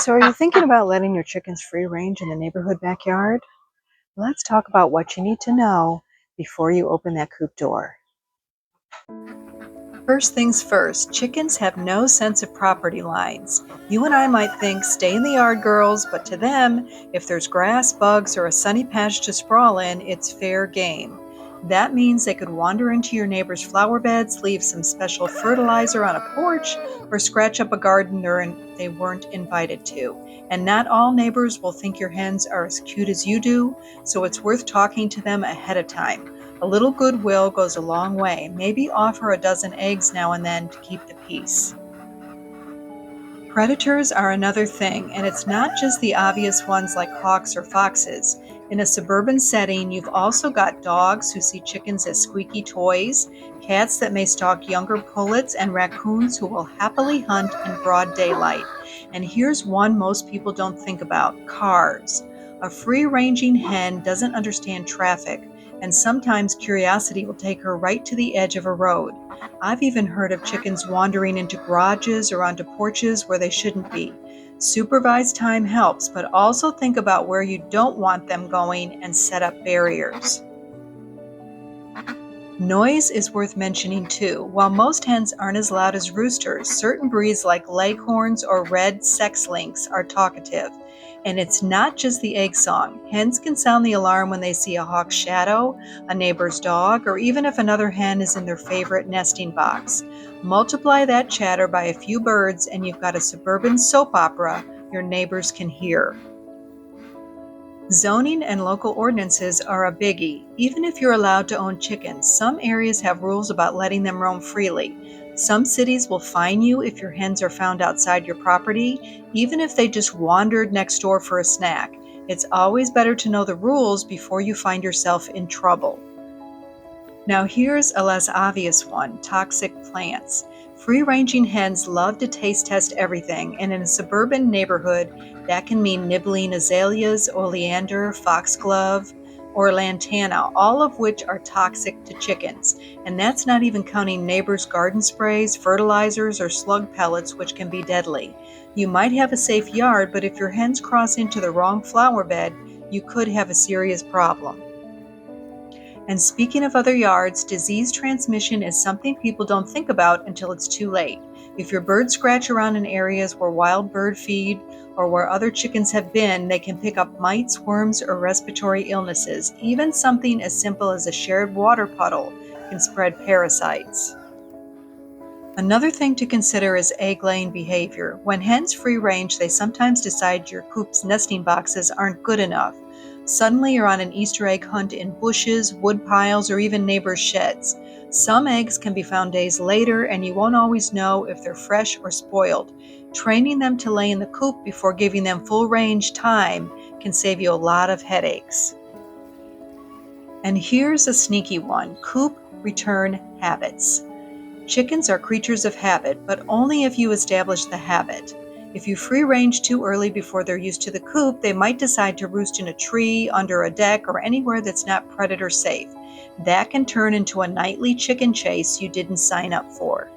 So, are you thinking about letting your chickens free range in the neighborhood backyard? Let's talk about what you need to know before you open that coop door. First things first, chickens have no sense of property lines. You and I might think, stay in the yard, girls, but to them, if there's grass, bugs, or a sunny patch to sprawl in, it's fair game. That means they could wander into your neighbor's flower beds, leave some special fertilizer on a porch, or scratch up a garden they weren't invited to. And not all neighbors will think your hens are as cute as you do, so it's worth talking to them ahead of time. A little goodwill goes a long way. Maybe offer a dozen eggs now and then to keep the peace. Predators are another thing, and it's not just the obvious ones like hawks or foxes. In a suburban setting, you've also got dogs who see chickens as squeaky toys, cats that may stalk younger pullets, and raccoons who will happily hunt in broad daylight. And here's one most people don't think about: cars. A free-ranging hen doesn't understand traffic, and sometimes curiosity will take her right to the edge of a road. I've even heard of chickens wandering into garages or onto porches where they shouldn't be. Supervised time helps, but also think about where you don't want them going and set up barriers. Noise is worth mentioning too. While most hens aren't as loud as roosters, certain breeds like leghorns or red sex lynx are talkative. And it's not just the egg song. Hens can sound the alarm when they see a hawk's shadow, a neighbor's dog, or even if another hen is in their favorite nesting box. Multiply that chatter by a few birds and you've got a suburban soap opera your neighbors can hear. Zoning and local ordinances are a biggie. Even if you're allowed to own chickens, some areas have rules about letting them roam freely. Some cities will fine you if your hens are found outside your property, even if they just wandered next door for a snack. It's always better to know the rules before you find yourself in trouble. Now here's a less obvious one: toxic plants. Free-ranging hens love to taste test everything, and in a suburban neighborhood, that can mean nibbling azaleas, oleander, foxglove, or lantana, all of which are toxic to chickens. And that's not even counting neighbors' garden sprays, fertilizers, or slug pellets, which can be deadly. You might have a safe yard, but if your hens cross into the wrong flower bed, you could have a serious problem. And speaking of other yards, disease transmission is something people don't think about until it's too late. If your birds scratch around in areas where wild bird feed or where other chickens have been, they can pick up mites, worms, or respiratory illnesses. Even something as simple as a shared water puddle can spread parasites. Another thing to consider is egg-laying behavior. When hens free range, they sometimes decide your coop's nesting boxes aren't good enough. Suddenly you're on an Easter egg hunt in bushes, wood piles, or even neighbors' sheds. Some eggs can be found days later, and you won't always know if they're fresh or spoiled. Training them to lay in the coop before giving them full range time can save you a lot of headaches. And here's a sneaky one: coop return habits. Chickens are creatures of habit, but only if you establish the habit. If you free range too early before they're used to the coop, they might decide to roost in a tree, under a deck, or anywhere that's not predator safe. That can turn into a nightly chicken chase you didn't sign up for.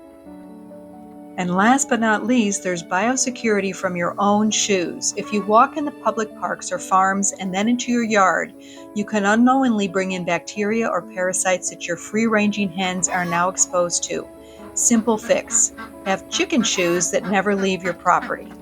And last but not least, there's biosecurity from your own shoes. If you walk in the public parks or farms and then into your yard, you can unknowingly bring in bacteria or parasites that your free-ranging hens are now exposed to. Simple fix: have chicken shoes that never leave your property.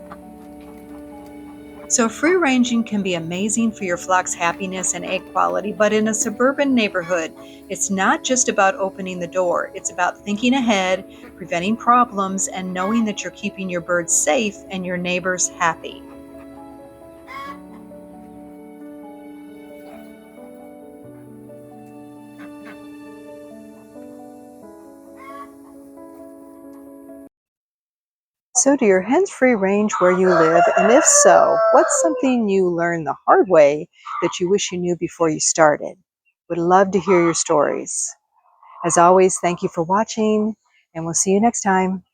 So free-ranging can be amazing for your flock's happiness and egg quality, but in a suburban neighborhood, it's not just about opening the door. It's about thinking ahead, preventing problems, and knowing that you're keeping your birds safe and your neighbors happy. So do your hens free range where you live? And if so, what's something you learned the hard way that you wish you knew before you started? Would love to hear your stories. As always, thank you for watching, and we'll see you next time.